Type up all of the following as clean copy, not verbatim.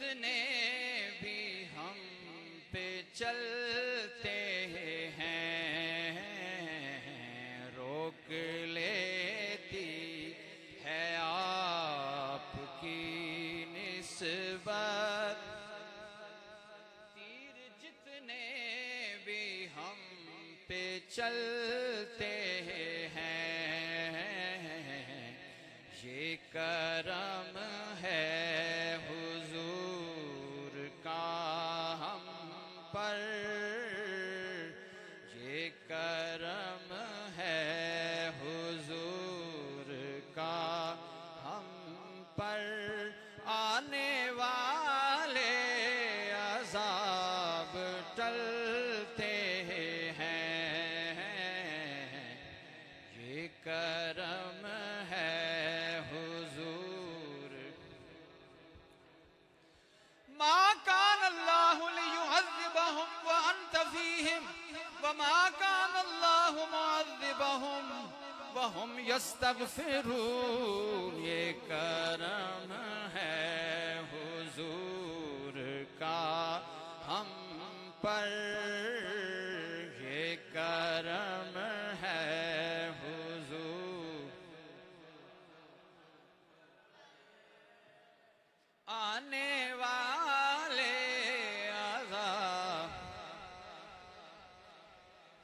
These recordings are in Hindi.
जितने भी हम पे चलते हैं, रोक लेती है आपकी निस्बत। तीर जितने भी हम पे चलते हैं, ये करम है हुजूर का हम पर, ये करम है हुजूर का हम पर। आने वाले अज़ाब टलते हैं, ये करम है हुजूर। मा कान अल्लाहु लियुअज़्ज़िबहुम व अंत फ़ीहिम व मा कान अल्लाहु मुअज़्ज़िबहुम व हुम यस्तग़फ़िरून। ये करम है हुजूर का हम पर, ये करम है हुजूर। आने वाले अज़ाब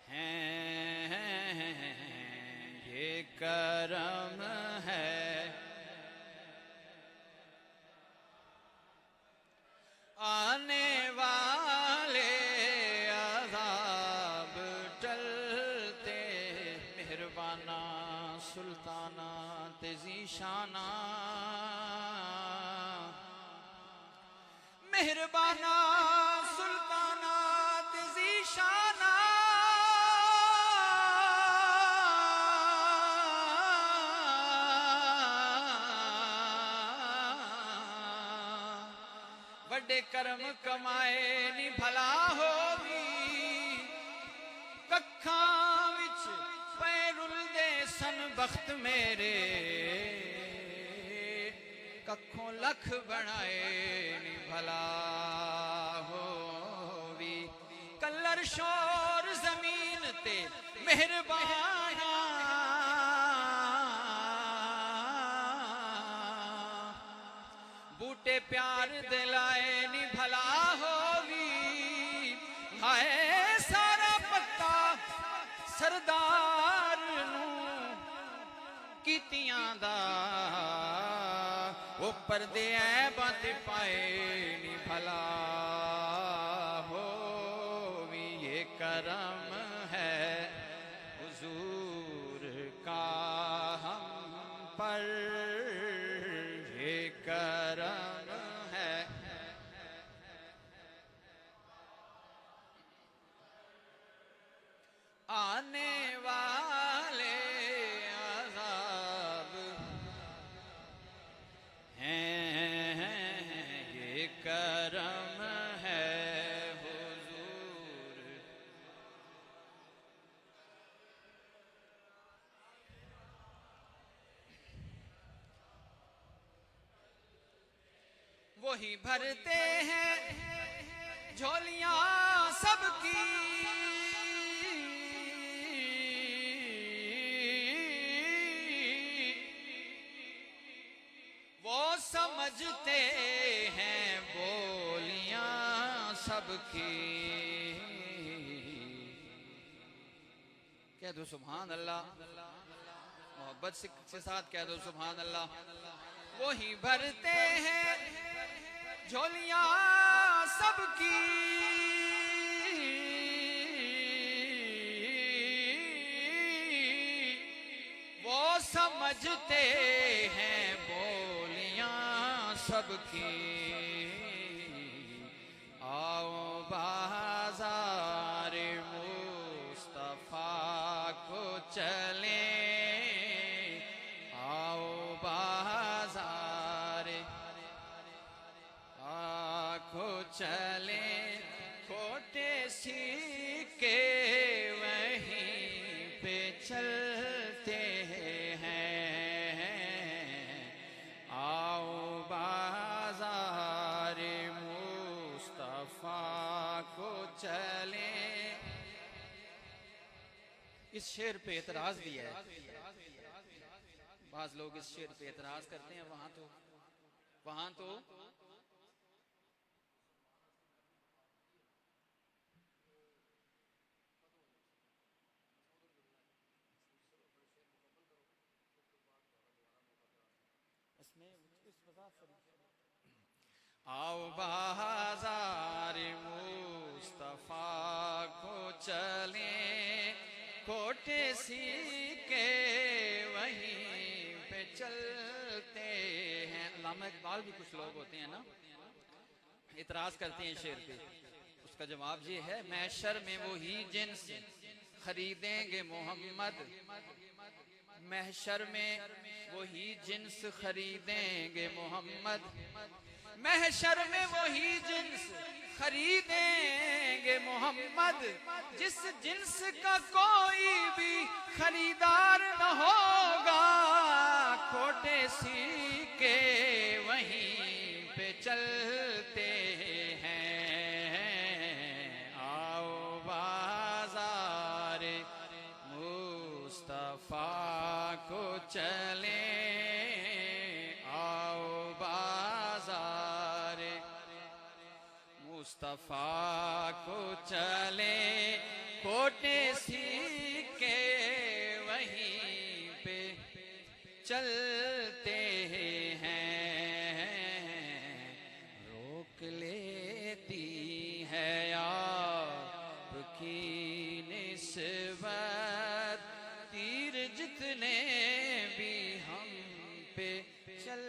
हैं, ये करम है। आने वाले अज़ाब टलते, मेहरबाना सुल्ताना तेज़ीशाना, मेहरबाना सुल्ताना तेज़ीशाना, बड़े करम कमाए नी भला होवी। कखां विच पै रुलदे सन बख्त मेरे, कखों लख बनाए नी भला होवी। कलर शोर जमीन ते मेहरबाना, बूटे प्यार दिलाए नी भला होवी। हाय सारा पत्ता सरदार नू कीतियां दा, वो पर्दे ऐबां ते पाए नी भला होवी। ये करम है हुजूर का हम पर, ये करम है। आने वाले अज़ाब हैं, ये करम है हुजूर। वही भरते हैं झोलियां सबकी, वो समझते हैं बोलियां सबकी। कह दो सुभान अल्लाह, मोहब्बत से साथ कह दो सुभान अल्लाह। वही भरते हैं झोलियां सबकी, वो समझते हैं बोलियां सबकी। आओ बाज़ार मुस्तफ़ा को चले, आओ बाज़ार को चले। खोटे सिक्के वहीं पे चलते हैं, आओ बाज़ार शेर पे एतराज दिया है। बाज लोग इस शेर पे एतराज करते हैं, वहां तो आओ बाजार मुस्तफा को चले, खोटे सीके वहीं पे चलते हैं। अल्लामा इकबाल भी कुछ लोग होते हैं ना, इतराज करते हैं शेर पे। उसका जवाब ये है, महशर में वही जिन्स खरीदेंगे मोहम्मद, महशर में वही जिन्स खरीदेंगे मोहम्मद, महशर में वही जिन्स खरीदेंगे मोहम्मद, जिस जिन्स का कोई भी खरीदार न होगा, खोटे सीके वहीं पे चलते हैं। आओ बाजार मुस्तफा को चले, आओ बाजार मुस्तफा को चले, खोटे सीके वहीं पे चलते हैं। रोक लेती है आपकी निस्बत, तीर जितने भी हम पे चल